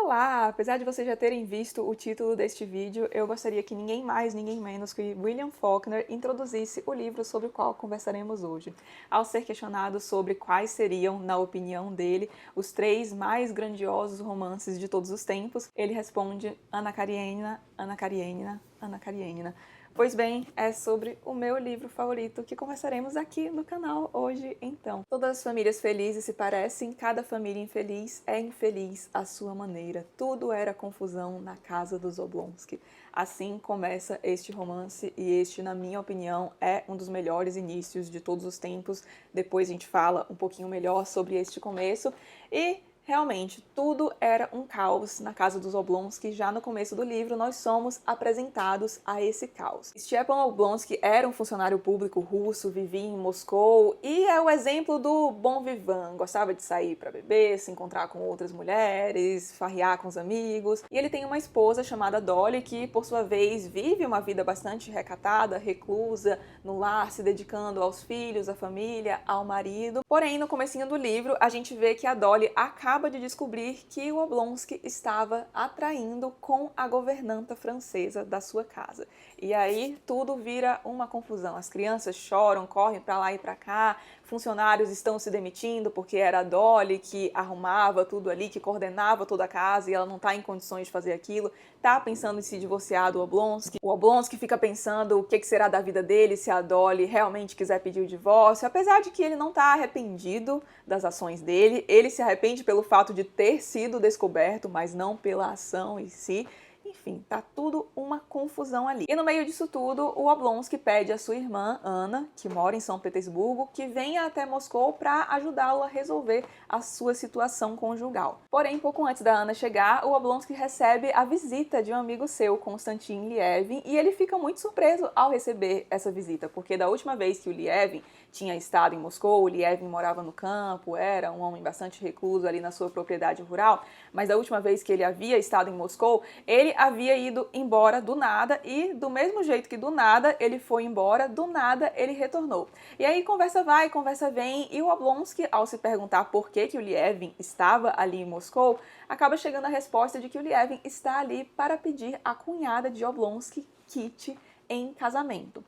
Olá! Apesar de vocês já terem visto o título deste vídeo, eu gostaria que ninguém mais, ninguém menos que William Faulkner introduzisse o livro sobre o qual conversaremos hoje. Ao ser questionado sobre quais seriam, na opinião dele, os 3 mais grandiosos romances de todos os tempos, ele responde Anna Karenina, Anna Karenina, Anna Karenina. Pois bem, é sobre o meu livro favorito que conversaremos aqui no canal hoje, então. Todas as famílias felizes se parecem, cada família infeliz é infeliz à sua maneira. Tudo era confusão na casa dos Oblonsky. Assim começa este romance e este, na minha opinião, é um dos melhores inícios de todos os tempos. Depois a gente fala um pouquinho melhor sobre este começo e... realmente, tudo era um caos na casa dos Oblonsky. Já no começo do livro, nós somos apresentados a esse caos. Stepan Oblonsky era um funcionário público russo, vivia em Moscou e é o exemplo do bon vivant. Gostava de sair para beber, se encontrar com outras mulheres, farrear com os amigos. E ele tem uma esposa chamada Dolly, que, por sua vez, vive uma vida bastante recatada, reclusa, no lar, se dedicando aos filhos, à família, ao marido. Porém, no comecinho do livro, a gente vê que a Dolly acaba de descobrir que o Oblonsky estava atraindo com a governanta francesa da sua casa. E aí tudo vira uma confusão. As crianças choram, correm para lá e para cá, funcionários estão se demitindo porque era a Dolly que arrumava tudo ali, que coordenava toda a casa e ela não está em condições de fazer aquilo, tá pensando em se divorciar do Oblonsky. O Oblonsky fica pensando o que será da vida dele se a Dolly realmente quiser pedir o divórcio, apesar de que ele não está arrependido das ações dele, ele se arrepende pelo fato de ter sido descoberto, mas não pela ação em si. Enfim, tá tudo uma confusão ali. E no meio disso tudo, o Oblonsky pede à sua irmã, Anna, que mora em São Petersburgo, que venha até Moscou para ajudá-lo a resolver a sua situação conjugal. Porém, pouco antes da Anna chegar, o Oblonsky recebe a visita de um amigo seu, Konstantin Lievin, e ele fica muito surpreso ao receber essa visita, porque da última vez que o Lievin tinha estado em Moscou, o Lievin morava no campo, era um homem bastante recluso ali na sua propriedade rural, mas da última vez que ele havia estado em Moscou, ele havia ido embora do nada e do mesmo jeito que do nada ele foi embora, do nada ele retornou. E aí conversa vai, conversa vem e o Oblonsky, ao se perguntar por que o Lievin estava ali em Moscou, acaba chegando à resposta de que o Lievin está ali para pedir a cunhada de Oblonsky, Kitty, em casamento.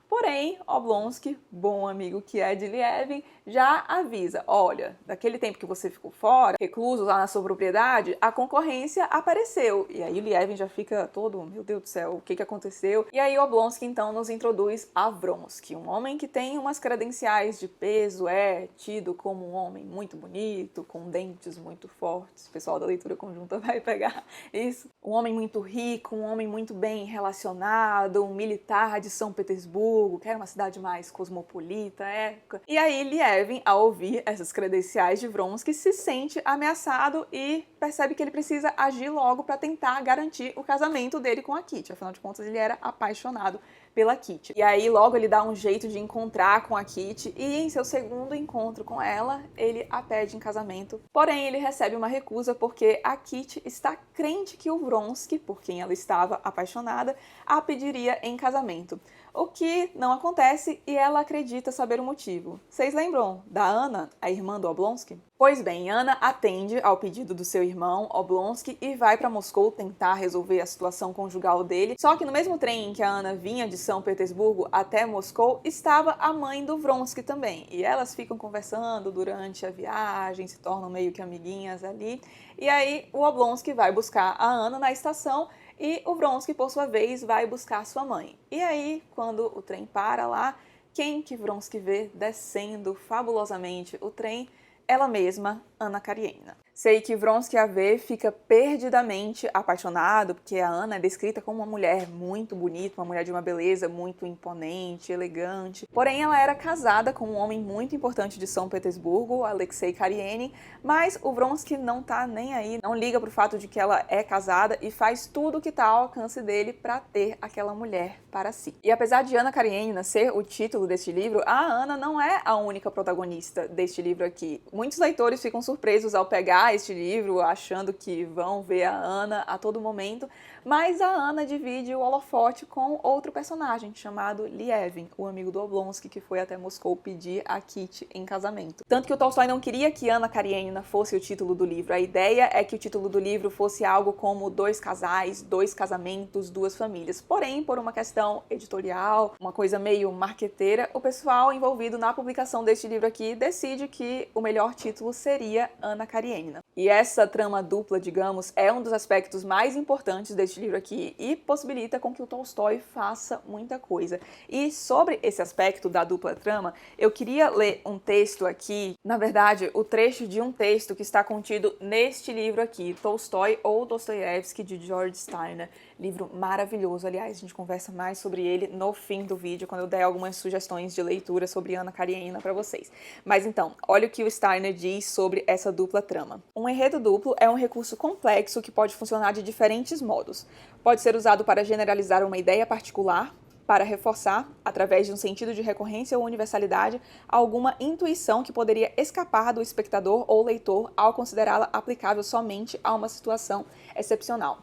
Porém, Oblonsky, bom amigo que é de Lievin, já avisa, olha, daquele tempo que você ficou fora, recluso lá na sua propriedade, a concorrência apareceu. E aí Lievin já fica todo, meu Deus do céu, o que aconteceu? E aí Oblonsky então nos introduz a Vronsky, um homem que tem umas credenciais de peso, é tido como um homem muito bonito, com dentes muito fortes, o pessoal da leitura conjunta vai pegar isso. Um homem muito rico, um homem muito bem relacionado, um militar de São Petersburgo, que era uma cidade mais cosmopolita, época. E aí Lievin, ao ouvir essas credenciais de Vronsky, se sente ameaçado e percebe que ele precisa agir logo para tentar garantir o casamento dele com a Kitty. Afinal de contas, ele era apaixonado pela Kitty. E aí logo ele dá um jeito de encontrar com a Kitty e em seu segundo encontro com ela, ele a pede em casamento. Porém, ele recebe uma recusa porque a Kitty está crente que o Vronsky, por quem ela estava apaixonada, a pediria em casamento. O que não acontece e ela acredita saber o motivo. Vocês lembram da Anna, a irmã do Oblonsky? Pois bem, Anna atende ao pedido do seu irmão, Oblonsky, e vai para Moscou tentar resolver a situação conjugal dele. Só que no mesmo trem em que a Anna vinha de São Petersburgo até Moscou, estava a mãe do Vronsky também. E elas ficam conversando durante a viagem, se tornam meio que amiguinhas ali. E aí o Oblonsky vai buscar a Anna na estação e o Vronsky, por sua vez, vai buscar sua mãe. E aí, quando o trem para lá, quem que Vronsky vê descendo fabulosamente o trem? Ela mesma, Anna Karenina. Sei que Vronsky a vê, fica perdidamente apaixonado, porque a Anna é descrita como uma mulher muito bonita, uma mulher de uma beleza muito imponente, elegante. Porém, ela era casada com um homem muito importante de São Petersburgo, Alexei Karenin, mas o Vronsky não tá nem aí, não liga pro fato de que ela é casada e faz tudo o que tá ao alcance dele para ter aquela mulher para si. E apesar de Anna Karenina ser o título deste livro, a Anna não é a única protagonista deste livro aqui. Muitos leitores ficam surpresos surpresos ao pegar este livro, achando que vão ver a Anna a todo momento, mas a Anna divide o holofote com outro personagem chamado Lievin, o amigo do Oblonsky, que foi até Moscou pedir a Kitty em casamento. Tanto que o Tolstói não queria que Anna Karenina fosse o título do livro. A ideia é que o título do livro fosse algo como dois casais, dois casamentos, duas famílias. Porém, por uma questão editorial, uma coisa meio marqueteira, o pessoal envolvido na publicação deste livro aqui decide que o melhor título seria Anna Karenina. E essa trama dupla, digamos, é um dos aspectos mais importantes deste livro aqui e possibilita com que o Tolstói faça muita coisa. E sobre esse aspecto da dupla trama, eu queria ler um texto aqui, na verdade, o trecho de um texto que está contido neste livro aqui, Tolstói ou Dostoiévski, de George Steiner. Livro maravilhoso, aliás, a gente conversa mais sobre ele no fim do vídeo, quando eu der algumas sugestões de leitura sobre Anna Karenina para vocês. Mas então, olha o que o Steiner diz sobre essa dupla trama. Um enredo duplo é um recurso complexo que pode funcionar de diferentes modos. Pode ser usado para generalizar uma ideia particular, para reforçar, através de um sentido de recorrência ou universalidade, alguma intuição que poderia escapar do espectador ou leitor ao considerá-la aplicável somente a uma situação excepcional.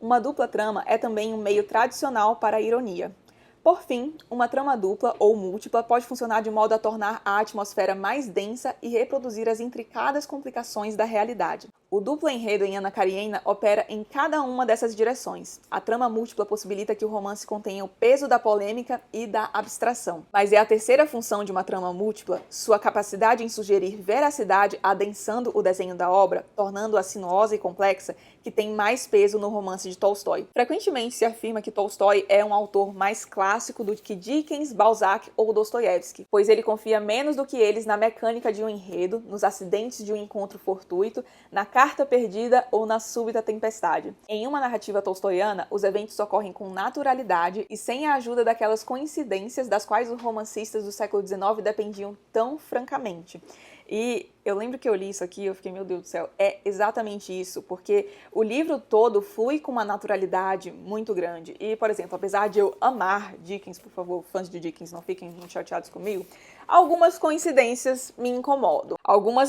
Uma dupla trama é também um meio tradicional para a ironia. Por fim, uma trama dupla ou múltipla pode funcionar de modo a tornar a atmosfera mais densa e reproduzir as intricadas complicações da realidade. O duplo enredo em Anna Karenina opera em cada uma dessas direções. A trama múltipla possibilita que o romance contenha o peso da polêmica e da abstração. Mas é a terceira função de uma trama múltipla, sua capacidade em sugerir veracidade adensando o desenho da obra, tornando-a sinuosa e complexa, que tem mais peso no romance de Tolstói. Frequentemente se afirma que Tolstói é um autor mais clássico do que Dickens, Balzac ou Dostoiévski, pois ele confia menos do que eles na mecânica de um enredo, nos acidentes de um encontro fortuito, na carta perdida ou na súbita tempestade. Em uma narrativa tolstoiana, os eventos ocorrem com naturalidade e sem a ajuda daquelas coincidências das quais os romancistas do século XIX dependiam tão francamente. E eu lembro que eu li isso aqui e eu fiquei, meu Deus do céu, é exatamente isso, porque o livro todo flui com uma naturalidade muito grande. E, por exemplo, apesar de eu amar Dickens, por favor, fãs de Dickens, não fiquem muito chateados comigo, algumas coincidências me incomodam.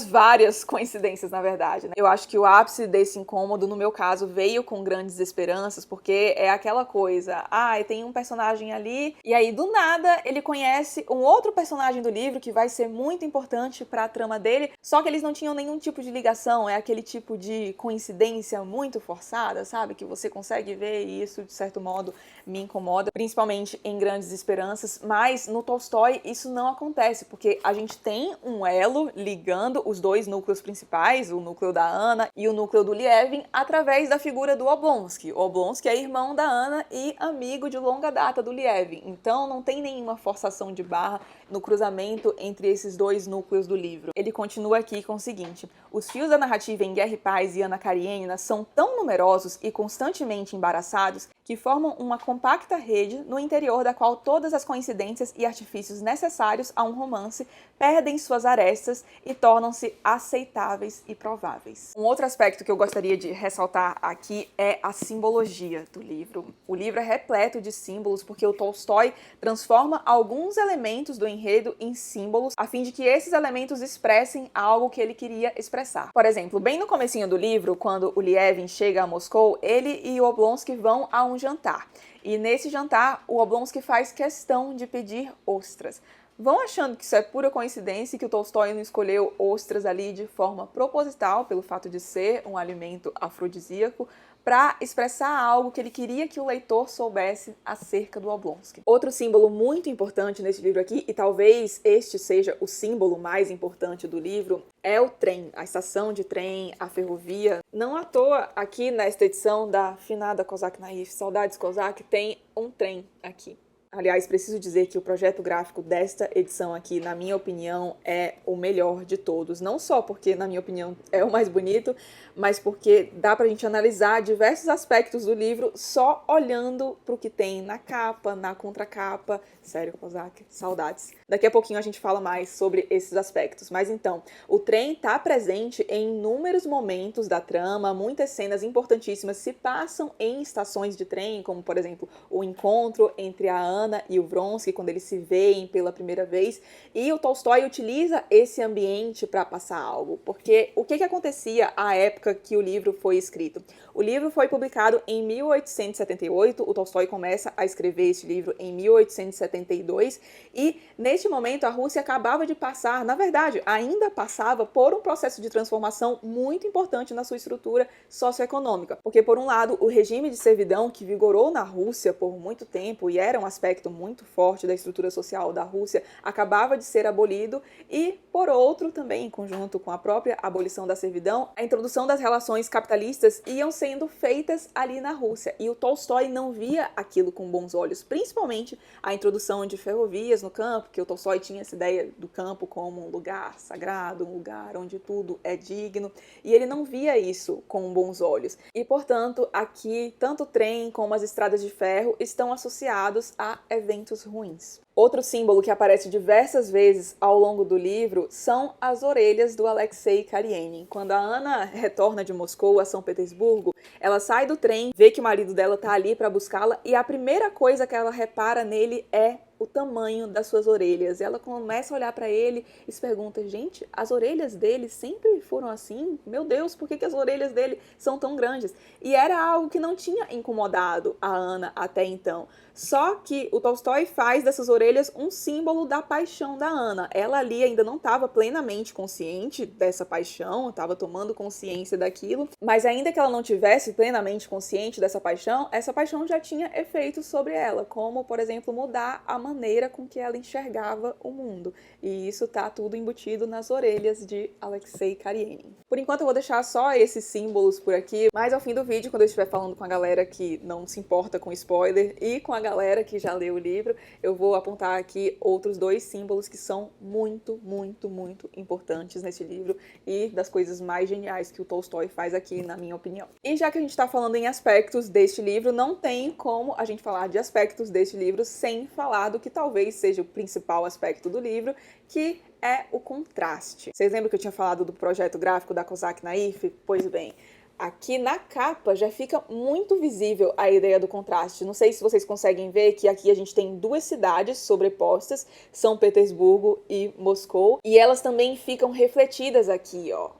Várias coincidências, na verdade, né? Eu acho que o ápice desse incômodo, no meu caso, veio com Grandes Esperanças, porque é aquela coisa, tem um personagem ali, e aí do nada ele conhece um outro personagem do livro que vai ser muito importante para a trama dele, só que eles não tinham nenhum tipo de ligação, é aquele tipo de coincidência muito forçada, sabe? Que você consegue ver e isso, de certo modo, me incomoda, principalmente em Grandes Esperanças, mas no Tolstói isso não acontece, porque a gente tem um elo ligando os dois núcleos principais, o núcleo da Anna e o núcleo do Lievin, através da figura do Oblonsky. O Oblonsky é irmão da Anna e amigo de longa data do Lievin, então não tem nenhuma forçação de barra no cruzamento entre esses dois núcleos do livro. Ele continua aqui com o seguinte: os fios da narrativa em Guerra e Paz e Anna Karenina são tão numerosos e constantemente embaraçados que formam uma compacta rede no interior da qual todas as coincidências e artifícios necessários a um romance perdem suas arestas e tornam-se aceitáveis e prováveis. Um outro aspecto que eu gostaria de ressaltar aqui é a simbologia do livro. O livro é repleto de símbolos porque o Tolstói transforma alguns elementos do enredo em símbolos a fim de que esses elementos expressem algo que ele queria expressar. Por exemplo, bem no comecinho do livro, quando o Lievin chega a Moscou, ele e o Oblonsky vão a um jantar. E nesse jantar, o Oblonsky faz questão de pedir ostras. Vão achando que isso é pura coincidência e que o Tolstói não escolheu ostras ali de forma proposital, pelo fato de ser um alimento afrodisíaco, para expressar algo que ele queria que o leitor soubesse acerca do Oblonsky. Outro símbolo muito importante nesse livro aqui, e talvez este seja o símbolo mais importante do livro, é o trem, a estação de trem, a ferrovia. Não à toa, aqui nesta edição da finada Kozak Naif, Saudades Kozak, tem um trem aqui. Aliás, preciso dizer que o projeto gráfico desta edição aqui, na minha opinião, é o melhor de todos. Não só porque, na minha opinião, é o mais bonito, mas porque dá pra gente analisar diversos aspectos do livro só olhando pro que tem na capa, na contracapa. Sério, Kozak, saudades. Daqui a pouquinho a gente fala mais sobre esses aspectos. Mas então, o trem tá presente em inúmeros momentos da trama, muitas cenas importantíssimas se passam em estações de trem, como, por exemplo, o encontro entre a Anna e o Vronsky quando eles se veem pela primeira vez, e o Tolstói utiliza esse ambiente para passar algo, porque o que acontecia à época que o livro foi escrito? O livro foi publicado em 1878, o Tolstói começa a escrever esse livro em 1872, e neste momento a Rússia acabava de passar, na verdade, ainda passava por um processo de transformação muito importante na sua estrutura socioeconômica, porque por um lado o regime de servidão que vigorou na Rússia por muito tempo e era um aspecto muito forte da estrutura social da Rússia acabava de ser abolido, e por outro também, em conjunto com a própria abolição da servidão, a introdução das relações capitalistas iam sendo feitas ali na Rússia, e o Tolstói não via aquilo com bons olhos, principalmente a introdução de ferrovias no campo, que o Tolstói tinha essa ideia do campo como um lugar sagrado, um lugar onde tudo é digno, e ele não via isso com bons olhos. E, portanto, aqui, tanto o trem como as estradas de ferro estão associados a eventos ruins. Outro símbolo que aparece diversas vezes ao longo do livro são as orelhas do Alexei Karenin. Quando a Anna retorna de Moscou a São Petersburgo, ela sai do trem, vê que o marido dela está ali para buscá-la, e a primeira coisa que ela repara nele é o tamanho das suas orelhas. Ela começa a olhar para ele e se pergunta, gente, as orelhas dele sempre foram assim? Meu Deus, por que as orelhas dele são tão grandes? E era algo que não tinha incomodado a Anna até então. Só que o Tolstói faz dessas orelhas um símbolo da paixão da Anna. Ela ali ainda não estava plenamente consciente dessa paixão, estava tomando consciência daquilo, mas ainda que ela não tivesse plenamente consciente dessa paixão, essa paixão já tinha efeitos sobre ela, como, por exemplo, mudar a maneira com que ela enxergava o mundo. E isso tá tudo embutido nas orelhas de Alexei Karenin. Por enquanto eu vou deixar só esses símbolos por aqui, mas ao fim do vídeo, quando eu estiver falando com a galera que não se importa com spoiler e com a galera que já leu o livro, eu vou apontar aqui outros dois símbolos que são muito, muito, muito importantes nesse livro e das coisas mais geniais que o Tolstói faz aqui, na minha opinião. E já que a gente está falando em aspectos deste livro, não tem como a gente falar de aspectos deste livro sem falar do que talvez seja o principal aspecto do livro, que é o contraste. Vocês lembram que eu tinha falado do projeto gráfico da Kozak Naif? Pois bem, aqui na capa já fica muito visível a ideia do contraste. Não sei se vocês conseguem ver que aqui a gente tem duas cidades sobrepostas, São Petersburgo e Moscou, e elas também ficam refletidas aqui, ó.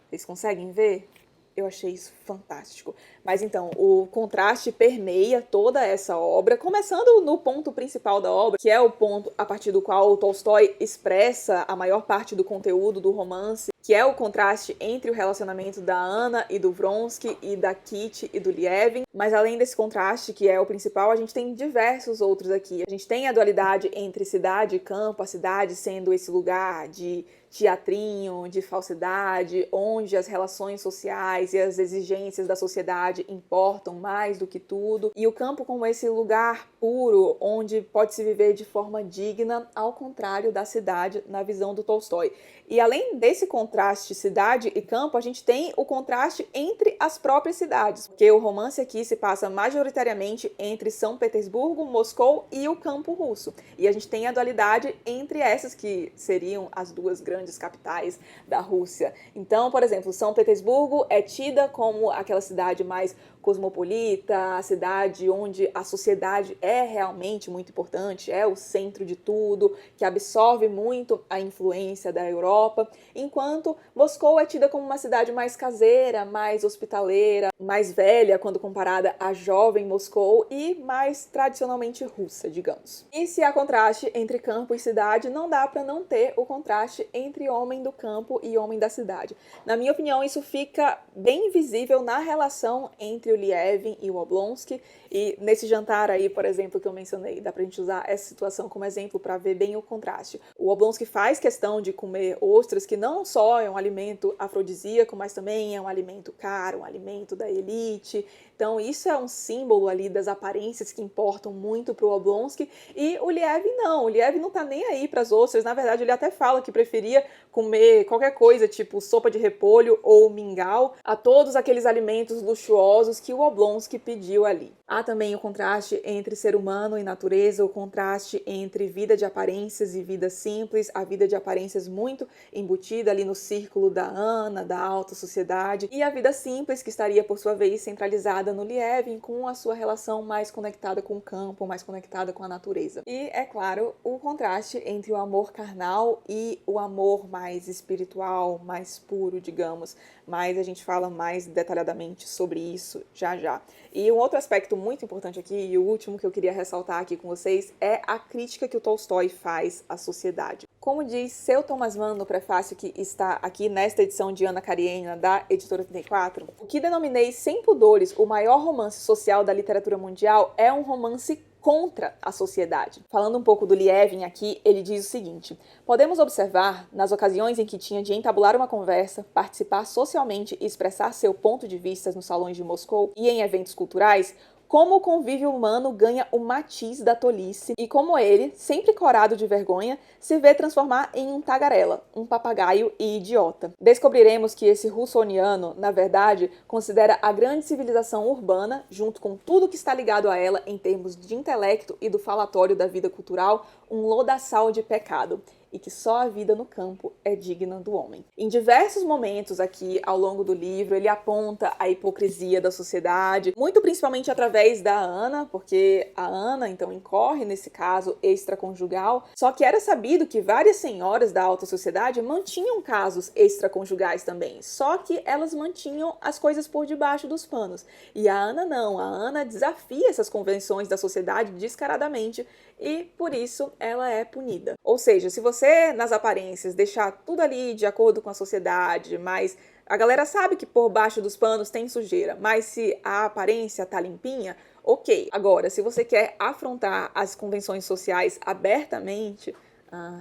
Vocês conseguem ver? Eu achei isso fantástico. Mas então, o contraste permeia toda essa obra, começando no ponto principal da obra, que é o ponto a partir do qual o Tolstói expressa a maior parte do conteúdo do romance, que é o contraste entre o relacionamento da Anna e do Vronsky, e da Kitty e do Lievin. Mas além desse contraste, que é o principal, a gente tem diversos outros aqui. A gente tem a dualidade entre cidade e campo, a cidade sendo esse lugar de teatrinho, de falsidade, onde as relações sociais e as exigências da sociedade importam mais do que tudo, e o campo como esse lugar puro, onde pode se viver de forma digna, ao contrário da cidade na visão do Tolstói. E além desse contraste cidade e campo, a gente tem o contraste entre as próprias cidades, porque o romance aqui se passa majoritariamente entre São Petersburgo, Moscou e o campo russo. E a gente tem a dualidade entre essas que seriam as duas grandes capitais da Rússia. Então, por exemplo, São Petersburgo é tida como aquela cidade mais cosmopolita, a cidade onde a sociedade é realmente muito importante, é o centro de tudo, que absorve muito a influência da Europa, enquanto Moscou é tida como uma cidade mais caseira, mais hospitaleira, mais velha quando comparada à jovem Moscou e mais tradicionalmente russa, digamos. E se há contraste entre campo e cidade, não dá para não ter o contraste entre homem do campo e homem da cidade. Na minha opinião, isso fica bem visível na relação entre o Lievin e o Oblonsky, e nesse jantar aí, por exemplo, que eu mencionei, dá pra gente usar essa situação como exemplo para ver bem o contraste. O Oblonsky faz questão de comer ostras, que não só é um alimento afrodisíaco, mas também é um alimento caro, um alimento da elite. Então isso é um símbolo ali das aparências que importam muito pro Oblonsky, e o Lievin não tá nem aí pras ostras. Na verdade, ele até fala que preferia comer qualquer coisa, tipo sopa de repolho ou mingau, a todos aqueles alimentos luxuosos que o Oblonsky pediu ali. Há também o contraste entre ser humano e natureza, o contraste entre vida de aparências e vida simples, a vida de aparências muito embutida ali no círculo da Anna, da alta sociedade, e a vida simples, que estaria, por sua sua vez, centralizada no Lievin, com a sua relação mais conectada com o campo, mais conectada com a natureza. E, é claro, o contraste entre o amor carnal e o amor mais espiritual, mais puro, digamos. Mas a gente fala mais detalhadamente sobre isso já já. E um outro aspecto muito importante aqui, e o último que eu queria ressaltar aqui com vocês, é a crítica que o Tolstói faz à sociedade. Como diz seu Thomas Mann no prefácio que está aqui nesta edição de Ana Karenina, da Editora 34, o que denominei sem pudores o maior romance social da literatura mundial é um romance contra a sociedade. Falando um pouco do Lievin aqui, ele diz o seguinte: podemos observar, nas ocasiões em que tinha de entabular uma conversa, participar socialmente e expressar seu ponto de vista nos salões de Moscou e em eventos culturais, como o convívio humano ganha o matiz da tolice e como ele, sempre corado de vergonha, se vê transformar em um tagarela, um papagaio e idiota. Descobriremos que esse russoniano, na verdade, considera a grande civilização urbana, junto com tudo que está ligado a ela em termos de intelecto e do falatório da vida cultural, um lodaçal de pecado, e que só a vida no campo é digna do homem. Em diversos momentos aqui ao longo do livro, ele aponta a hipocrisia da sociedade, muito principalmente através da Ana, porque a Ana, então, incorre nesse caso extraconjugal, só que era sabido que várias senhoras da alta sociedade mantinham casos extraconjugais também, só que elas mantinham as coisas por debaixo dos panos. E a Ana não, a Ana desafia essas convenções da sociedade descaradamente e, por isso, ela é punida. Ou seja, se você, nas aparências, deixar tudo ali de acordo com a sociedade, mas a galera sabe que por baixo dos panos tem sujeira, mas se a aparência tá limpinha, ok. Agora, se você quer afrontar as convenções sociais abertamente,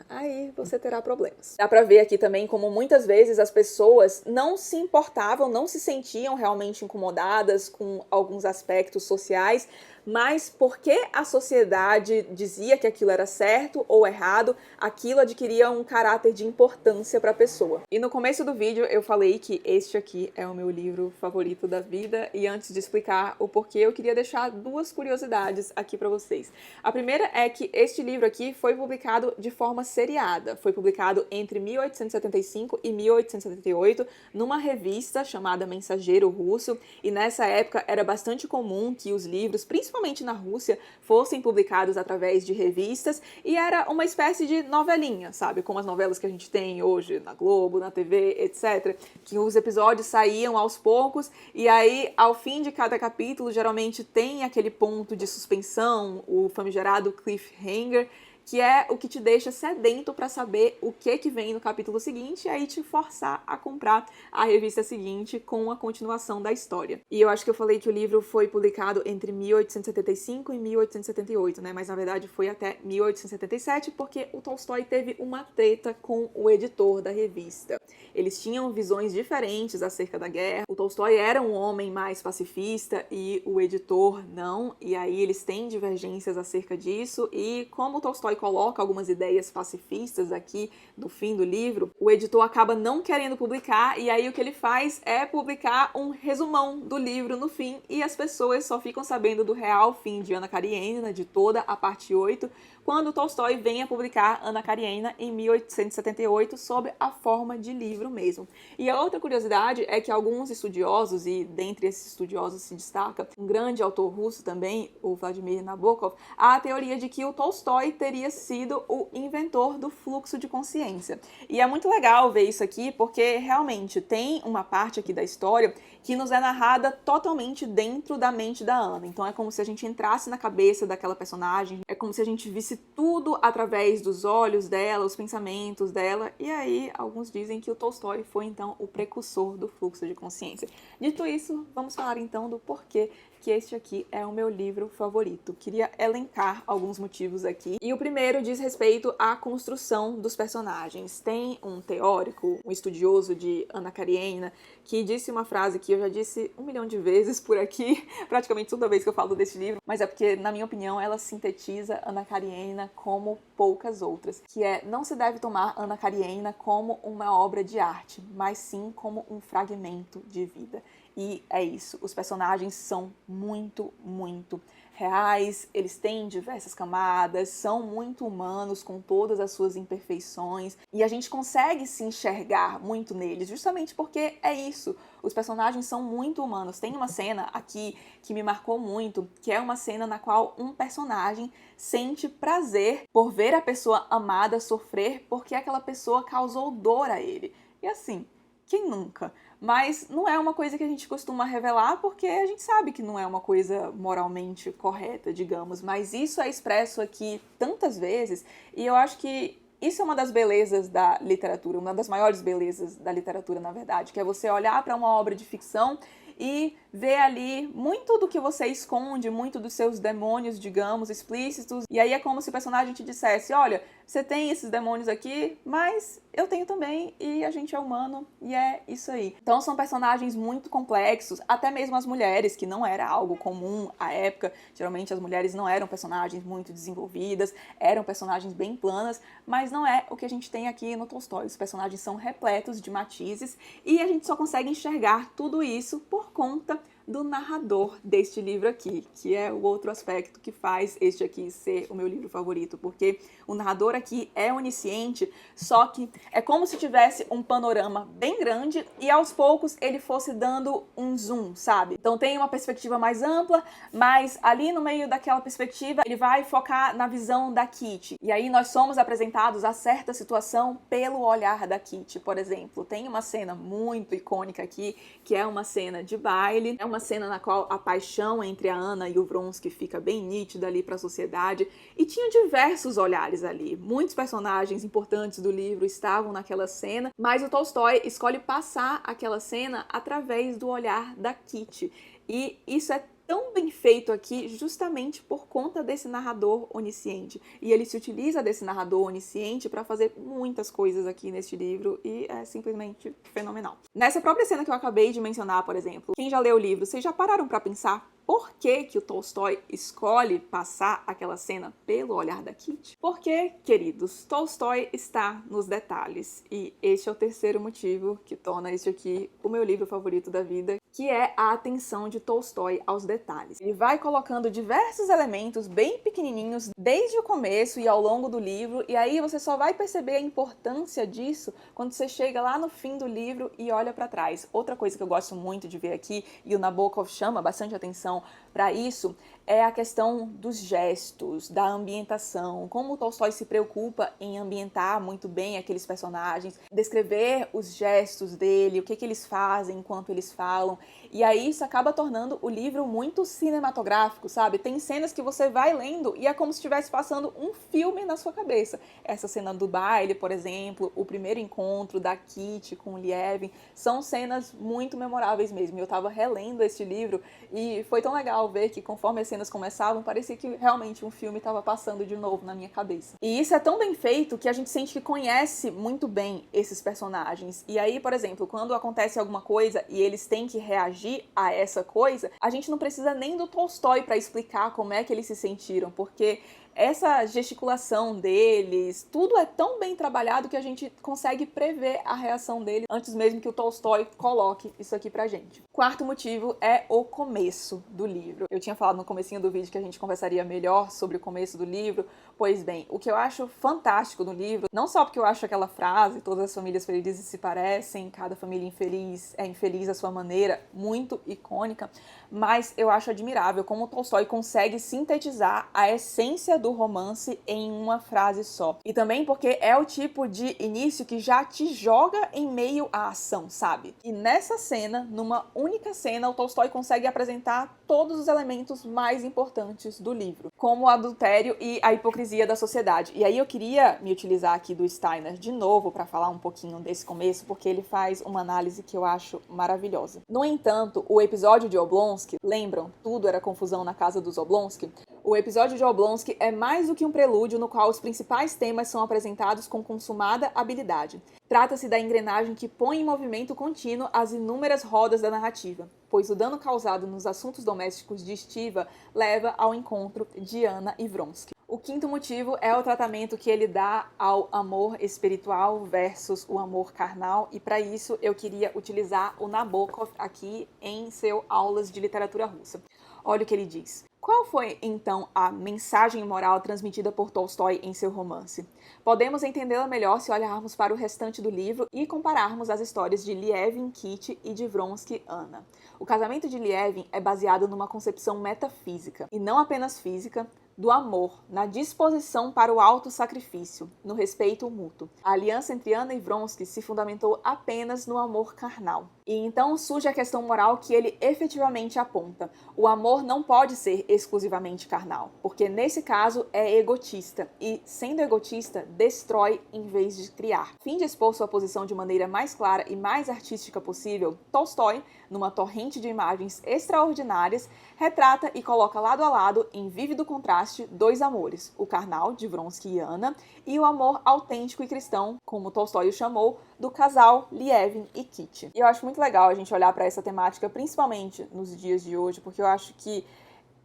aí você terá problemas. Dá pra ver aqui também como muitas vezes as pessoas não se importavam, não se sentiam realmente incomodadas com alguns aspectos sociais, mas porque a sociedade dizia que aquilo era certo ou errado, aquilo adquiria um caráter de importância para a pessoa. E no começo do vídeo eu falei que este aqui é o meu livro favorito da vida, e antes de explicar o porquê, eu queria deixar duas curiosidades aqui para vocês. A primeira é que este livro aqui foi publicado de forma seriada. Foi publicado entre 1875 e 1878 numa revista chamada Mensageiro Russo, e nessa época era bastante comum que os livros, principalmente na Rússia, fossem publicados através de revistas, e era uma espécie de novelinha, sabe? Como as novelas que a gente tem hoje na Globo, na TV, etc. Que os episódios saíam aos poucos, e aí, ao fim de cada capítulo, geralmente tem aquele ponto de suspensão, o famigerado cliffhanger, que é o que te deixa sedento para saber o que vem no capítulo seguinte e aí te forçar a comprar a revista seguinte com a continuação da história. E eu acho que eu falei que o livro foi publicado entre 1875 e 1878, né? Mas na verdade foi até 1877, porque o Tolstói teve uma treta com o editor da revista. Eles tinham visões diferentes acerca da guerra. O Tolstói era um homem mais pacifista e o editor não, e aí eles têm divergências acerca disso, e como o Tolstói coloca algumas ideias pacifistas aqui no fim do livro, o editor acaba não querendo publicar, e aí o que ele faz é publicar um resumão do livro no fim, e as pessoas só ficam sabendo do real fim de Ana Karenina, de toda a parte 8, quando Tolstói vem a publicar Ana Karenina em 1878 sob a forma de livro mesmo. E a outra curiosidade é que alguns estudiosos, e dentre esses estudiosos se destaca um grande autor russo também, o Vladimir Nabokov, há a teoria de que o Tolstói teria sido o inventor do fluxo de consciência. E é muito legal ver isso aqui, porque realmente tem uma parte aqui da história que nos é narrada totalmente dentro da mente da Ana. Então é como se a gente entrasse na cabeça daquela personagem, é como se a gente visse tudo através dos olhos dela, os pensamentos dela, e aí alguns dizem que o Tolstói foi então o precursor do fluxo de consciência. Dito isso, vamos falar então do porquê que este aqui é o meu livro favorito. Queria elencar alguns motivos aqui. E o primeiro diz respeito à construção dos personagens. Tem um teórico, um estudioso de Ana Karenina, que disse uma frase que eu já disse 1 milhão de vezes por aqui, praticamente toda vez que eu falo desse livro, mas é porque, na minha opinião, ela sintetiza Ana Karenina como poucas outras, que é: não se deve tomar Ana Karenina como uma obra de arte, mas sim como um fragmento de vida. E é isso, os personagens são muito, muito reais, eles têm diversas camadas, são muito humanos com todas as suas imperfeições e a gente consegue se enxergar muito neles, justamente porque é isso, os personagens são muito humanos. Tem uma cena aqui que me marcou muito, que é uma cena na qual um personagem sente prazer por ver a pessoa amada sofrer porque aquela pessoa causou dor a ele. E assim, quem nunca? Mas não é uma coisa que a gente costuma revelar porque a gente sabe que não é uma coisa moralmente correta, digamos. Mas isso é expresso aqui tantas vezes e eu acho que isso é uma das belezas da literatura, uma das maiores belezas da literatura, na verdade, que é você olhar para uma obra de ficção e ver ali muito do que você esconde, muito dos seus demônios, digamos, explícitos. E aí é como se o personagem te dissesse, olha, você tem esses demônios aqui, mas eu tenho também e a gente é humano e é isso aí. Então são personagens muito complexos, até mesmo as mulheres, que não era algo comum à época. Geralmente as mulheres não eram personagens muito desenvolvidas, eram personagens bem planas, mas não é o que a gente tem aqui no Tolstói. Os personagens são repletos de matizes e a gente só consegue enxergar tudo isso por conta do narrador deste livro aqui, que é o outro aspecto que faz este aqui ser o meu livro favorito, porque o narrador aqui é onisciente, só que é como se tivesse um panorama bem grande e aos poucos ele fosse dando um zoom, sabe? Então tem uma perspectiva mais ampla, mas ali no meio daquela perspectiva ele vai focar na visão da Kitty. E aí nós somos apresentados a certa situação pelo olhar da Kitty, por exemplo. Tem uma cena muito icônica aqui, que é uma cena de baile, é uma cena na qual a paixão entre a Anna e o Vronsky fica bem nítida ali para a sociedade e tinha diversos olhares ali. Muitos personagens importantes do livro estavam naquela cena, mas o Tolstói escolhe passar aquela cena através do olhar da Kitty. E isso é tão bem feito aqui justamente por conta desse narrador onisciente. E ele se utiliza desse narrador onisciente para fazer muitas coisas aqui neste livro e é simplesmente fenomenal. Nessa própria cena que eu acabei de mencionar, por exemplo, quem já leu o livro, vocês já pararam para pensar por que o Tolstói escolhe passar aquela cena pelo olhar da Kitty? Porque, queridos, Tolstói está nos detalhes. E este é o terceiro motivo que torna este aqui o meu livro favorito da vida, que é a atenção de Tolstói aos detalhes. Ele vai colocando diversos elementos bem pequenininhos desde o começo e ao longo do livro, e aí você só vai perceber a importância disso quando você chega lá no fim do livro e olha para trás. Outra coisa que eu gosto muito de ver aqui, e o Nabokov chama bastante atenção para isso, é a questão dos gestos, da ambientação, como o Tolstói se preocupa em ambientar muito bem aqueles personagens, descrever os gestos dele, o que eles fazem enquanto eles falam, e aí isso acaba tornando o livro muito cinematográfico, sabe? Tem cenas que você vai lendo e é como se estivesse passando um filme na sua cabeça. Essa cena do baile, por exemplo, o primeiro encontro da Kitty com o Lievin, são cenas muito memoráveis mesmo. Eu tava relendo este livro e foi tão legal ver que conforme as cenas começavam, parecia que realmente um filme estava passando de novo na minha cabeça. E isso é tão bem feito que a gente sente que conhece muito bem esses personagens. E aí, por exemplo, quando acontece alguma coisa e eles têm que reagir a essa coisa, a gente não precisa nem do Tolstói para explicar como é que eles se sentiram, porque essa gesticulação deles, tudo é tão bem trabalhado que a gente consegue prever a reação dele antes mesmo que o Tolstói coloque isso aqui pra gente. Quarto motivo é o começo do livro. Eu tinha falado no comecinho do vídeo que a gente conversaria melhor sobre o começo do livro. Pois bem, o que eu acho fantástico no livro, não só porque eu acho aquela frase, todas as famílias felizes se parecem, cada família infeliz é infeliz à sua maneira, muito icônica, mas eu acho admirável como o Tolstói consegue sintetizar a essência do romance em uma frase só. E também porque é o tipo de início que já te joga em meio à ação, sabe? E nessa cena, numa única cena, o Tolstói consegue apresentar todos os elementos mais importantes do livro, como o adultério e a hipocrisia da sociedade. E aí eu queria me utilizar aqui do Steiner de novo para falar um pouquinho desse começo, porque ele faz uma análise que eu acho maravilhosa. No entanto, o episódio de Oblonsky, lembram? Tudo era confusão na casa dos Oblonsky? O episódio de Oblonsky é mais do que um prelúdio no qual os principais temas são apresentados com consumada habilidade. Trata-se da engrenagem que põe em movimento contínuo as inúmeras rodas da narrativa, pois o dano causado nos assuntos domésticos de Stiva leva ao encontro de Anna e Vronsky. O O quinto motivo é o tratamento que ele dá ao amor espiritual versus o amor carnal, e para isso eu queria utilizar o Nabokov aqui em seu Aulas de Literatura Russa. Olha o que ele diz. Qual foi, então, a mensagem moral transmitida por Tolstói em seu romance? Podemos entendê-la melhor se olharmos para o restante do livro e compararmos as histórias de Lievin, Kitty e de Vronsky, Anna. O casamento de Lievin é baseado numa concepção metafísica, e não apenas física, do amor, na disposição para o autossacrifício, no respeito mútuo. A aliança entre Anna e Vronsky se fundamentou apenas no amor carnal. E então surge a questão moral que ele efetivamente aponta. O amor não pode ser exclusivamente carnal, porque nesse caso é egotista, e sendo egotista, destrói em vez de criar. A fim de expor sua posição de maneira mais clara e mais artística possível, Tolstói, numa torrente de imagens extraordinárias, retrata e coloca lado a lado, em vívido contraste, dois amores, o carnal, de Vronsky e Anna, e o amor autêntico e cristão, como Tolstói o chamou, do casal Lievin e Kitty. E eu acho muito legal a gente olhar para essa temática, principalmente nos dias de hoje, porque eu acho que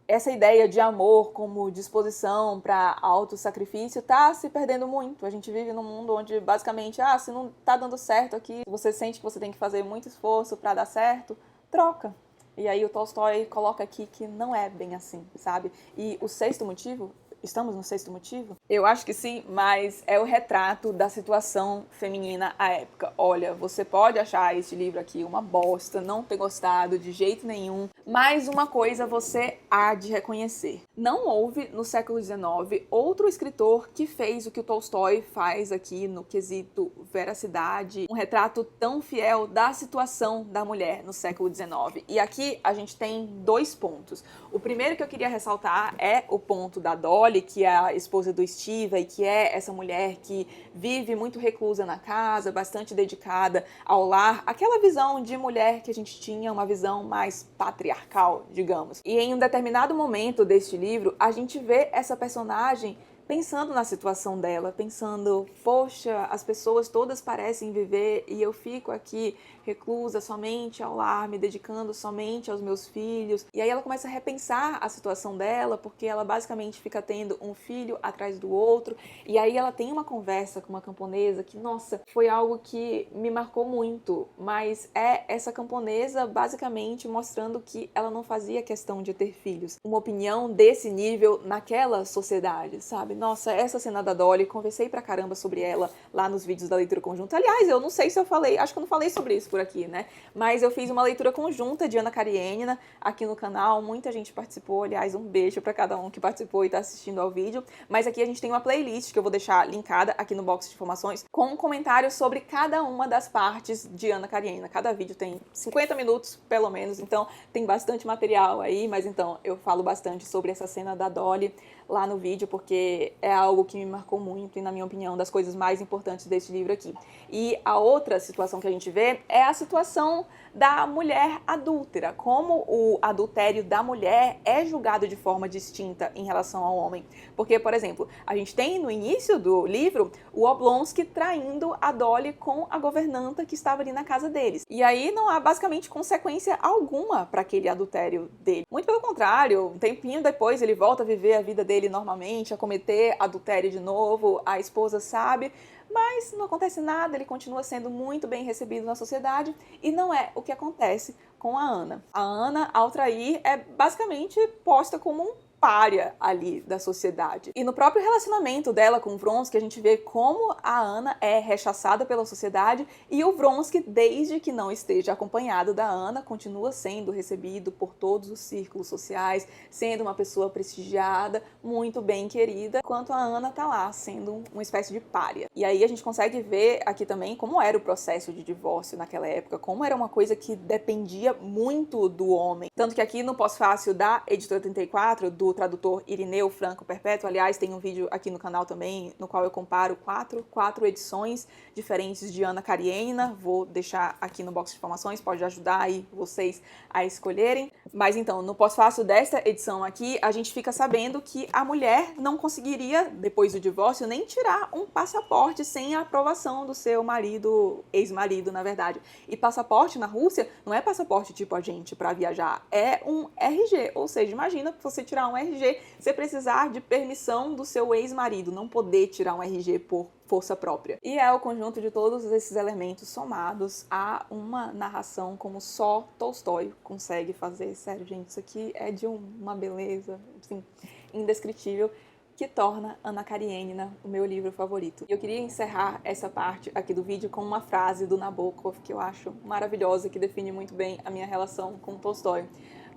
essa ideia de amor como disposição para autossacrifício tá se perdendo muito. A gente vive num mundo onde, basicamente, se não tá dando certo aqui, você sente que você tem que fazer muito esforço para dar certo, troca. E aí o Tolstói coloca aqui que não é bem assim, sabe? E o sexto motivo, estamos no sexto motivo? Eu acho que sim, mas é o retrato da situação feminina à época. Olha, você pode achar este livro aqui uma bosta, não ter gostado de jeito nenhum, mas uma coisa você há de reconhecer. Não houve, no século XIX, outro escritor que fez o que o Tolstói faz aqui no quesito veracidade, um retrato tão fiel da situação da mulher no século XIX. E aqui a gente tem dois pontos. O primeiro que eu queria ressaltar é o ponto da Dolly, que é a esposa do Steve, e que é essa mulher que vive muito reclusa na casa, bastante dedicada ao lar, aquela visão de mulher que a gente tinha, uma visão mais patriarcal, digamos. E em um determinado momento deste livro, a gente vê essa personagem pensando na situação dela, pensando, poxa, as pessoas todas parecem viver e eu fico aqui reclusa somente ao lar, me dedicando somente aos meus filhos. E aí ela começa a repensar a situação dela, porque ela basicamente fica tendo um filho atrás do outro. E aí ela tem uma conversa com uma camponesa que, nossa, foi algo que me marcou muito. Mas é essa camponesa basicamente mostrando que ela não fazia questão de ter filhos. Uma opinião desse nível naquela sociedade, sabe? Nossa, essa cena da Dolly, conversei pra caramba sobre ela lá nos vídeos da leitura conjunta. Aliás, eu não sei se eu falei, acho que eu não falei sobre isso por aqui, né? Mas eu fiz uma leitura conjunta de Anna Karenina aqui no canal, muita gente participou, aliás, um beijo pra cada um que participou e tá assistindo ao vídeo. Mas aqui a gente tem uma playlist que eu vou deixar linkada aqui no box de informações com um comentário sobre cada uma das partes de Anna Karenina. Cada vídeo tem 50 minutos, pelo menos, então tem bastante material aí, mas então eu falo bastante sobre essa cena da Dolly lá no vídeo, porque é algo que me marcou muito e, na minha opinião, das coisas mais importantes desse livro aqui. E a outra situação que a gente vê é a situação da mulher adúltera, como o adultério da mulher é julgado de forma distinta em relação ao homem. Porque, por exemplo, a gente tem no início do livro o Oblonsky traindo a Dolly com a governanta que estava ali na casa deles. E aí não há basicamente consequência alguma para aquele adultério dele. Muito pelo contrário, um tempinho depois ele volta a viver a vida dele normalmente, a cometer adultério de novo, a esposa sabe, mas não acontece nada, ele continua sendo muito bem recebido na sociedade e não é o que acontece com a Anna. A Anna, ao trair, é basicamente posta como um pária ali da sociedade. E no próprio relacionamento dela com o Vronsky, a gente vê como a Anna é rechaçada pela sociedade e o Vronsky, desde que não esteja acompanhado da Anna, continua sendo recebido por todos os círculos sociais, sendo uma pessoa prestigiada, muito bem querida, enquanto a Anna tá lá, sendo uma espécie de pária. E aí a gente consegue ver aqui também como era o processo de divórcio naquela época, como era uma coisa que dependia muito do homem. Tanto que aqui no pós-fácil da Editora 34, do tradutor Irineu Franco Perpétuo, aliás, tem um vídeo aqui no canal também, no qual eu comparo quatro edições diferentes de Anna Karenina, vou deixar aqui no box de informações, pode ajudar aí vocês a escolherem. Mas então, no pós-fácil desta edição aqui, a gente fica sabendo que a mulher não conseguiria, depois do divórcio, nem tirar um passaporte sem a aprovação do seu marido, ex-marido, na verdade. E passaporte na Rússia não é passaporte tipo a gente para viajar, é um RG, ou seja, imagina você tirar um RG, você precisar de permissão do seu ex-marido, não poder tirar um RG por força própria. E é o conjunto de todos esses elementos somados a uma narração como só Tolstói consegue fazer. Sério, gente, isso aqui é de uma beleza, assim, indescritível, que torna Anna Karenina o meu livro favorito. Eu queria encerrar essa parte aqui do vídeo com uma frase do Nabokov que eu acho maravilhosa, que define muito bem a minha relação com Tolstói.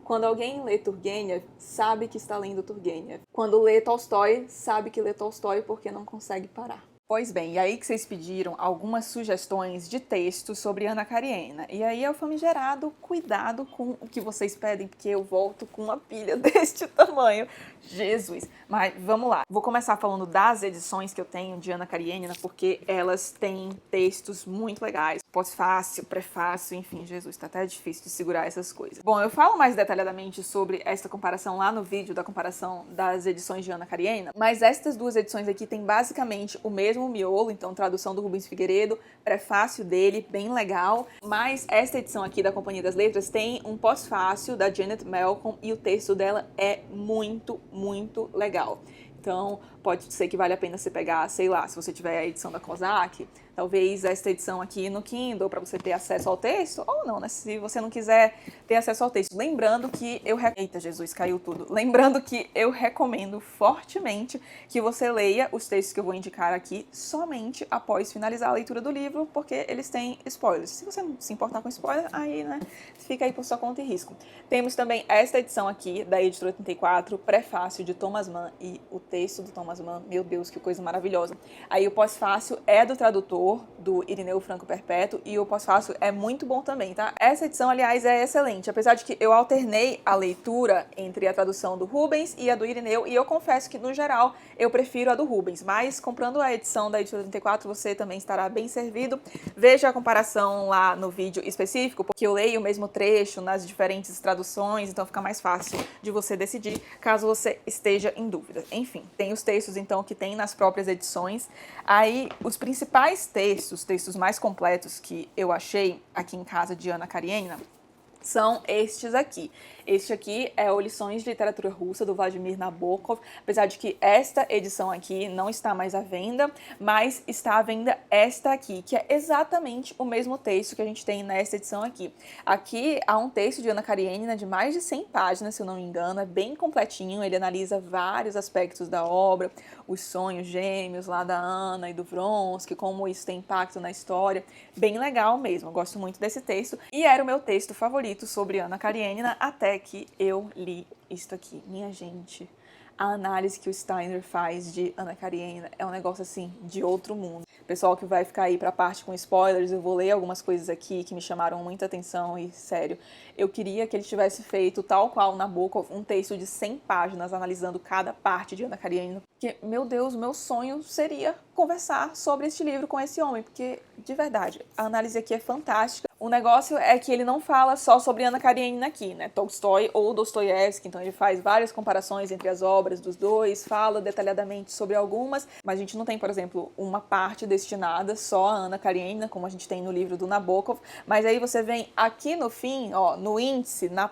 Quando alguém lê Turgenev, sabe que está lendo Turgenev. Quando lê Tolstói, sabe que lê Tolstói porque não consegue parar. Pois bem, e aí que vocês pediram algumas sugestões de textos sobre Anna Karenina. E aí é o famigerado cuidado com o que vocês pedem, porque eu volto com uma pilha deste tamanho. Jesus! Mas vamos lá. Vou começar falando das edições que eu tenho de Anna Karenina, porque elas têm textos muito legais. Pós-fácil, prefácio, enfim, Jesus, tá até difícil de segurar essas coisas. Bom, eu falo mais detalhadamente sobre essa comparação lá no vídeo da comparação das edições de Anna Karenina, mas estas duas edições aqui têm basicamente o mesmo miolo, então tradução do Rubens Figueiredo, prefácio dele, bem legal, mas esta edição aqui da Companhia das Letras tem um pós-fácio da Janet Malcolm e o texto dela é muito, muito legal. Então, pode ser que vale a pena você pegar, sei lá, se você tiver a edição da Kozak, talvez esta edição aqui no Kindle, para você ter acesso ao texto, ou não, né? Se você não quiser ter acesso ao texto. Lembrando que Eita, Jesus, caiu tudo. Lembrando que eu recomendo fortemente que você leia os textos que eu vou indicar aqui somente após finalizar a leitura do livro, porque eles têm spoilers. Se você não se importar com spoiler, aí, né, fica aí por sua conta e risco. Temos também esta edição aqui, da Editora 34, prefácio de Thomas Mann, e o texto do Thomas Mann, meu Deus, que coisa maravilhosa. Aí o pós-fácio é do tradutor, do Irineu Franco Perpétuo, e o pós-fácio é muito bom também, tá? Essa edição, aliás, é excelente, apesar de que eu alternei a leitura entre a tradução do Rubens e a do Irineu, e eu confesso que, no geral, eu prefiro a do Rubens, mas comprando a edição da Editora 34, você também estará bem servido. Veja a comparação lá no vídeo específico, porque eu leio o mesmo trecho nas diferentes traduções, então fica mais fácil de você decidir, caso você esteja em dúvida. Enfim, tem os textos, então, que tem nas próprias edições. Aí, os principais textos mais completos que eu achei aqui em casa de Anna Karenina são estes aqui. Este aqui é o Lições de Literatura Russa, do Vladimir Nabokov, apesar de que esta edição aqui não está mais à venda, mas está à venda esta aqui, que é exatamente o mesmo texto que a gente tem nesta edição aqui. Aqui há um texto de Anna Karenina de mais de 100 páginas, se eu não me engano, é bem completinho, ele analisa vários aspectos da obra, os sonhos gêmeos lá da Anna e do Vronsky, como isso tem impacto na história, bem legal mesmo, eu gosto muito desse texto, e era o meu texto favorito sobre Anna Karenina até que eu li isto aqui. Minha gente, a análise que o Steiner faz de Anna Karenina é um negócio assim de outro mundo. Pessoal que vai ficar aí pra parte com spoilers, eu vou ler algumas coisas aqui que me chamaram muita atenção e, sério, eu queria que ele tivesse feito, tal qual Nabokov, um texto de 100 páginas analisando cada parte de Anna Karenina. Porque, meu Deus, meu sonho seria conversar sobre este livro com esse homem, porque, de verdade, a análise aqui é fantástica. O negócio é que ele não fala só sobre Anna Karenina aqui, né? Tolstói ou Dostoiévski, então ele faz várias comparações entre as obras dos dois, fala detalhadamente sobre algumas, mas a gente não tem, por exemplo, uma parte destinada só a Anna Karenina, como a gente tem no livro do Nabokov, mas aí você vem aqui no fim, ó, no índice, na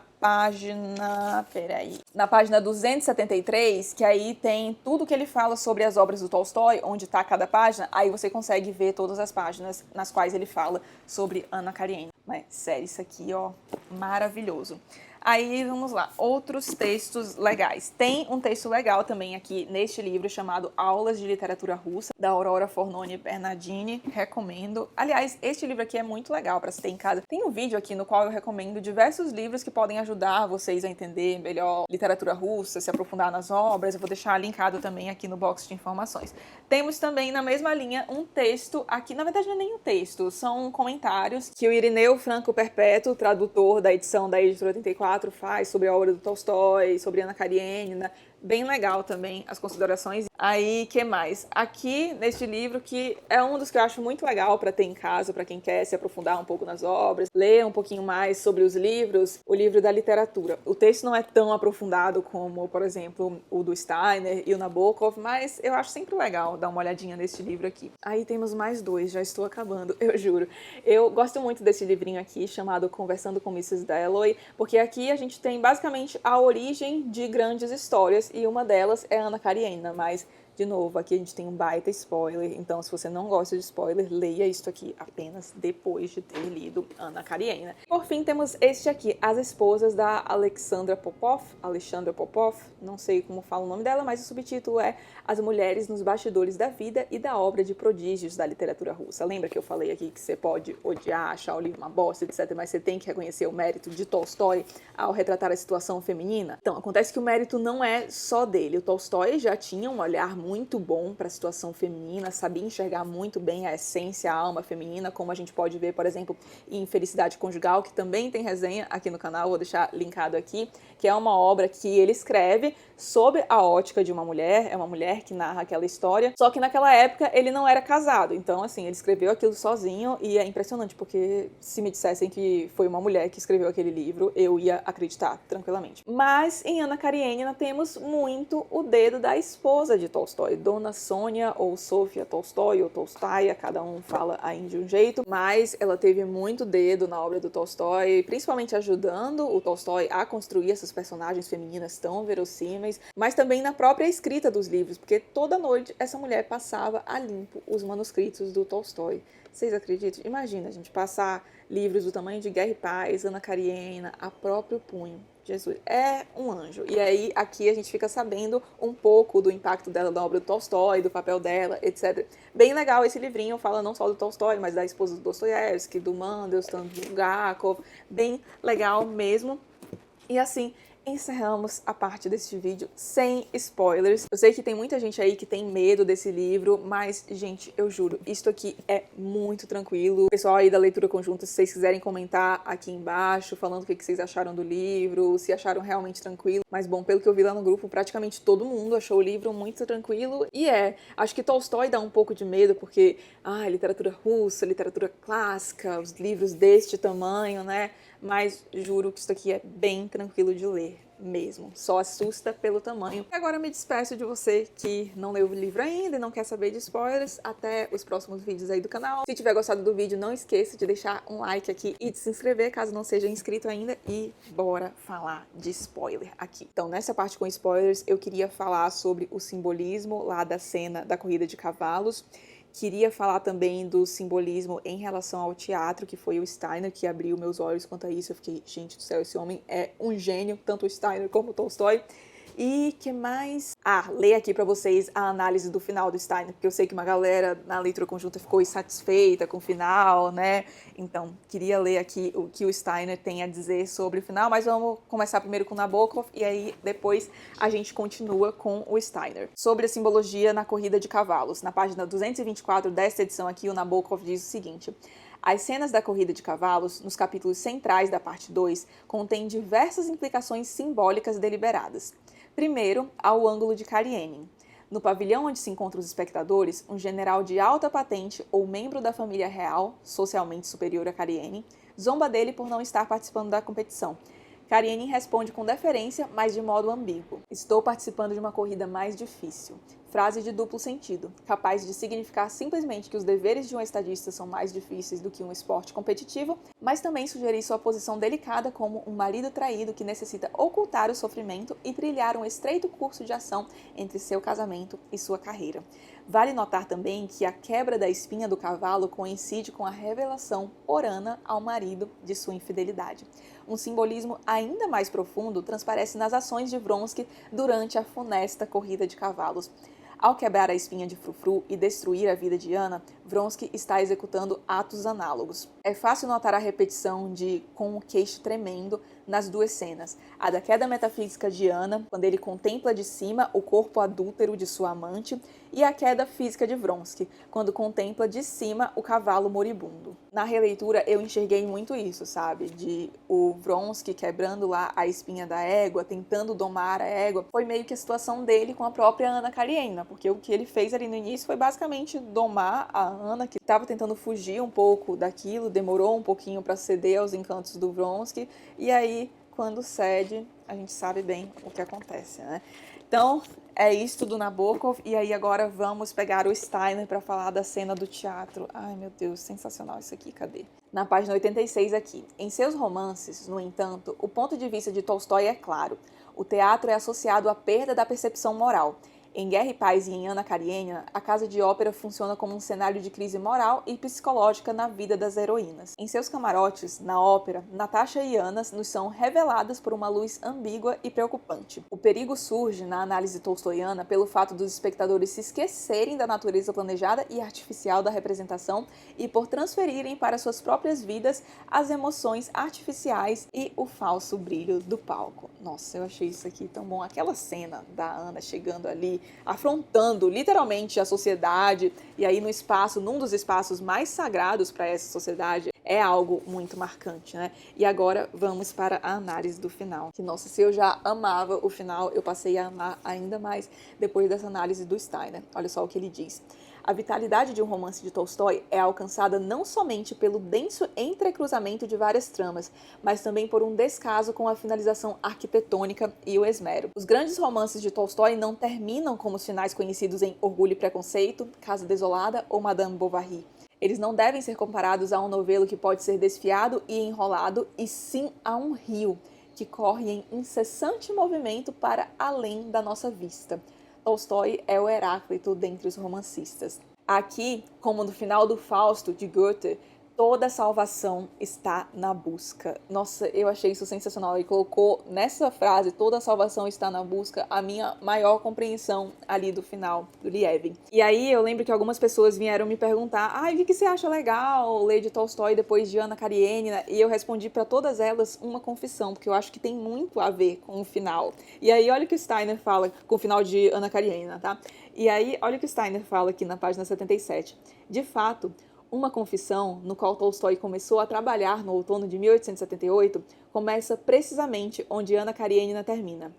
página 273, que aí tem tudo que ele fala sobre as obras do Tolstói, onde está cada página, aí você consegue ver todas as páginas nas quais ele fala sobre Anna Karenina. Mas, sério, isso aqui, ó, maravilhoso. Aí, vamos lá, outros textos legais. Tem um texto legal também aqui neste livro chamado Aulas de Literatura Russa, da Aurora Fornoni Bernardini, recomendo. Aliás, este livro aqui é muito legal para se ter em casa. Tem um vídeo aqui no qual eu recomendo diversos livros que podem ajudar vocês a entender melhor literatura russa, se aprofundar nas obras. Eu vou deixar linkado também aqui no box de informações. Temos também na mesma linha um texto aqui, na verdade não é nem um texto, são comentários que o Irineu Franco Perpétuo, tradutor da edição da Editora 84, faz sobre a obra do Tolstói, sobre Anna Karenina. Bem legal também as considerações. Aí, que mais? Aqui, neste livro, que é um dos que eu acho muito legal para ter em casa, para quem quer se aprofundar um pouco nas obras, ler um pouquinho mais sobre os livros, o livro da literatura. O texto não é tão aprofundado como, por exemplo, o do Steiner e o Nabokov, mas eu acho sempre legal dar uma olhadinha neste livro aqui. Aí temos mais dois, já estou acabando, eu juro. Eu gosto muito desse livrinho aqui, chamado Conversando com Mrs. Dalloway, porque aqui a gente tem basicamente a origem de grandes histórias, e uma delas é Anna Karenina, mas, de novo, aqui a gente tem um baita spoiler, então se você não gosta de spoiler, leia isso aqui apenas depois de ter lido Anna Karenina. Por fim, temos este aqui, As Esposas da Alexandra Popov, não sei como fala o nome dela, mas o subtítulo é As Mulheres nos Bastidores da Vida e da Obra de Prodígios da Literatura Russa. Lembra que eu falei aqui que você pode odiar, achar o livro uma bosta, etc., mas você tem que reconhecer o mérito de Tolstói ao retratar a situação feminina? Então, acontece que o mérito não é só dele. O Tolstói já tinha um olhar muito bom para a situação feminina, sabia enxergar muito bem a essência, a alma feminina, como a gente pode ver, por exemplo, em Felicidade Conjugal, que também tem resenha aqui no canal, vou deixar linkado aqui, que é uma obra que ele escreve sob a ótica de uma mulher, é uma mulher que narra aquela história, só que naquela época ele não era casado, então assim, ele escreveu aquilo sozinho e é impressionante, porque se me dissessem que foi uma mulher que escreveu aquele livro, eu ia acreditar tranquilamente. Mas em Anna Karenina temos muito o dedo da esposa de Tolstói, Dona Sônia ou Sofia Tolstói ou Tolstaia, cada um fala aí de um jeito, mas ela teve muito dedo na obra do Tolstói, principalmente ajudando o Tolstói a construir essas personagens femininas tão verossímeis, mas também na própria escrita dos livros, porque toda noite essa mulher passava a limpo os manuscritos do Tolstói. Vocês acreditam? Imagina a gente passar livros do tamanho de Guerra e Paz, Anna Karenina, a próprio punho. Jesus, é um anjo. E aí, aqui a gente fica sabendo um pouco do impacto dela na obra do Tolstói, do papel dela, etc. Bem legal esse livrinho, fala não só do Tolstói, mas da esposa do Dostoiévski, do Mandelstam, do Bulgakov. Bem legal mesmo. E assim, encerramos a parte desse vídeo sem spoilers. Eu sei que tem muita gente aí que tem medo desse livro, mas, gente, eu juro, isto aqui é muito tranquilo. Pessoal aí da leitura conjunta, se vocês quiserem comentar aqui embaixo, falando o que vocês acharam do livro, se acharam realmente tranquilo. Mas, bom, pelo que eu vi lá no grupo, praticamente todo mundo achou o livro muito tranquilo. E acho que Tolstói dá um pouco de medo, porque, literatura russa, literatura clássica, os livros deste tamanho, né? Mas juro que isso aqui é bem tranquilo de ler mesmo, só assusta pelo tamanho. E agora eu me despeço de você que não leu o livro ainda e não quer saber de spoilers. Até os próximos vídeos aí do canal. Se tiver gostado do vídeo, não esqueça de deixar um like aqui e de se inscrever caso não seja inscrito ainda. E bora falar de spoiler aqui. Então, nessa parte com spoilers, eu queria falar sobre o simbolismo lá da cena da corrida de cavalos. Queria falar também do simbolismo em relação ao teatro, que foi o Steiner que abriu meus olhos quanto a isso. Eu fiquei, gente do céu, esse homem é um gênio, tanto o Steiner como o Tolstói. E que mais? Ler aqui pra vocês a análise do final do Steiner, porque eu sei que uma galera na leitura conjunta ficou insatisfeita com o final, né? Então, queria ler aqui o que o Steiner tem a dizer sobre o final, mas vamos começar primeiro com Nabokov e aí depois a gente continua com o Steiner. Sobre a simbologia na corrida de cavalos. Na página 224 desta edição aqui, o Nabokov diz o seguinte: as cenas da corrida de cavalos, nos capítulos centrais da parte 2, contêm diversas implicações simbólicas deliberadas. Primeiro, há o ângulo de Karenin. No pavilhão onde se encontram os espectadores, um general de alta patente ou membro da família real, socialmente superior a Karenin, zomba dele por não estar participando da competição. Karenin responde com deferência, mas de modo ambíguo. Estou participando de uma corrida mais difícil. Frase de duplo sentido, capaz de significar simplesmente que os deveres de um estadista são mais difíceis do que um esporte competitivo, mas também sugerir sua posição delicada como um marido traído que necessita ocultar o sofrimento e trilhar um estreito curso de ação entre seu casamento e sua carreira. Vale notar também que a quebra da espinha do cavalo coincide com a revelação orana ao marido de sua infidelidade. Um simbolismo ainda mais profundo transparece nas ações de Vronsky durante a funesta corrida de cavalos. Ao quebrar a espinha de Frufru e destruir a vida de Anna, Vronsky está executando atos análogos. É fácil notar a repetição de com o queixo tremendo nas duas cenas. A da queda metafísica de Anna, quando ele contempla de cima o corpo adúltero de sua amante, e a queda física de Vronsky, quando contempla de cima o cavalo moribundo. Na releitura eu enxerguei muito isso, sabe? De o Vronsky quebrando lá a espinha da égua, tentando domar a égua. Foi meio que a situação dele com a própria Anna Karenina, porque o que ele fez ali no início foi basicamente domar a Anna, que estava tentando fugir um pouco daquilo, demorou um pouquinho para ceder aos encantos do Vronsky, e aí, quando cede, a gente sabe bem o que acontece, né? Então, é isso do Nabokov, e aí agora vamos pegar o Steiner para falar da cena do teatro. Ai, meu Deus, sensacional isso aqui, cadê? Na página 86 aqui. Em seus romances, no entanto, o ponto de vista de Tolstói é claro. O teatro é associado à perda da percepção moral. Em Guerra e Paz e em Anna Karenina, a casa de ópera funciona como um cenário de crise moral e psicológica na vida das heroínas. Em seus camarotes, na ópera, Natasha e Anna nos são reveladas por uma luz ambígua e preocupante. O perigo surge, na análise tolstoiana, pelo fato dos espectadores se esquecerem da natureza planejada e artificial da representação e por transferirem para suas próprias vidas as emoções artificiais e o falso brilho do palco. Nossa, eu achei isso aqui tão bom. Aquela cena da Anna chegando ali, afrontando literalmente a sociedade, e aí no espaço, num dos espaços mais sagrados para essa sociedade, é algo muito marcante, né? E agora vamos para a análise do final. Que, nossa, se eu já amava o final, eu passei a amar ainda mais depois dessa análise do Steiner. Olha só o que ele diz. A vitalidade de um romance de Tolstói é alcançada não somente pelo denso entrecruzamento de várias tramas, mas também por um descaso com a finalização arquitetônica e o esmero. Os grandes romances de Tolstói não terminam como os finais conhecidos em Orgulho e Preconceito, Casa Desolada ou Madame Bovary. Eles não devem ser comparados a um novelo que pode ser desfiado e enrolado, e sim a um rio que corre em incessante movimento para além da nossa vista. Tolstói é o Heráclito dentre os romancistas. Aqui, como no final do Fausto, de Goethe, toda salvação está na busca. Nossa, eu achei isso sensacional. Ele colocou nessa frase, toda salvação está na busca, a minha maior compreensão ali do final do Lievin. E aí eu lembro que algumas pessoas vieram me perguntar, o que você acha legal ler de Tolstói depois de Anna Karenina? E eu respondi para todas elas uma confissão, porque eu acho que tem muito a ver com o final. E aí olha o que o Steiner fala com o final de Anna Karenina, tá? E aí olha o que o Steiner fala aqui na página 77. De fato, uma confissão, no qual Tolstói começou a trabalhar no outono de 1878, começa precisamente onde Anna Karenina termina.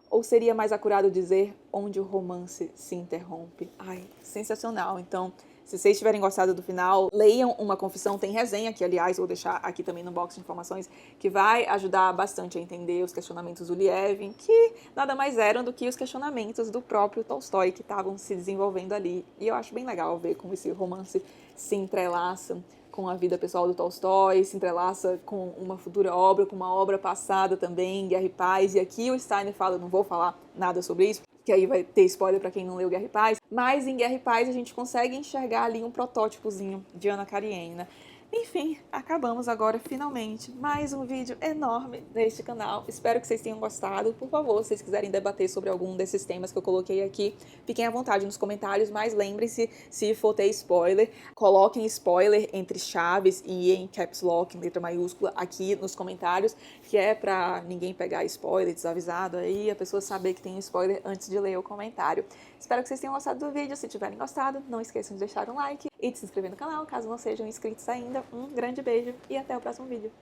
Ou seria mais acurado dizer onde o romance se interrompe. Ai, sensacional. Então, se vocês tiverem gostado do final, leiam Uma Confissão, tem resenha, que aliás vou deixar aqui também no box de informações, que vai ajudar bastante a entender os questionamentos do Lievin, que nada mais eram do que os questionamentos do próprio Tolstói que estavam se desenvolvendo ali. E eu acho bem legal ver como esse romance se entrelaça com a vida pessoal do Tolstói, se entrelaça com uma futura obra, com uma obra passada também, Guerra e Paz. E aqui o Steiner fala, eu não vou falar nada sobre isso, que aí vai ter spoiler para quem não leu Guerra e Paz, mas em Guerra e Paz a gente consegue enxergar ali um protótipozinho de Anna Karenina. Enfim, acabamos agora finalmente mais um vídeo enorme neste canal. Espero que vocês tenham gostado. Por favor, se vocês quiserem debater sobre algum desses temas que eu coloquei aqui, fiquem à vontade nos comentários, mas lembrem-se, se for ter spoiler, coloquem spoiler entre chaves e em caps lock, em letra maiúscula, aqui nos comentários, que é pra ninguém pegar spoiler desavisado aí, a pessoa saber que tem spoiler antes de ler o comentário. Espero que vocês tenham gostado do vídeo. Se tiverem gostado, não esqueçam de deixar um like e de se inscrever no canal, caso não sejam inscritos ainda. Um grande beijo e até o próximo vídeo.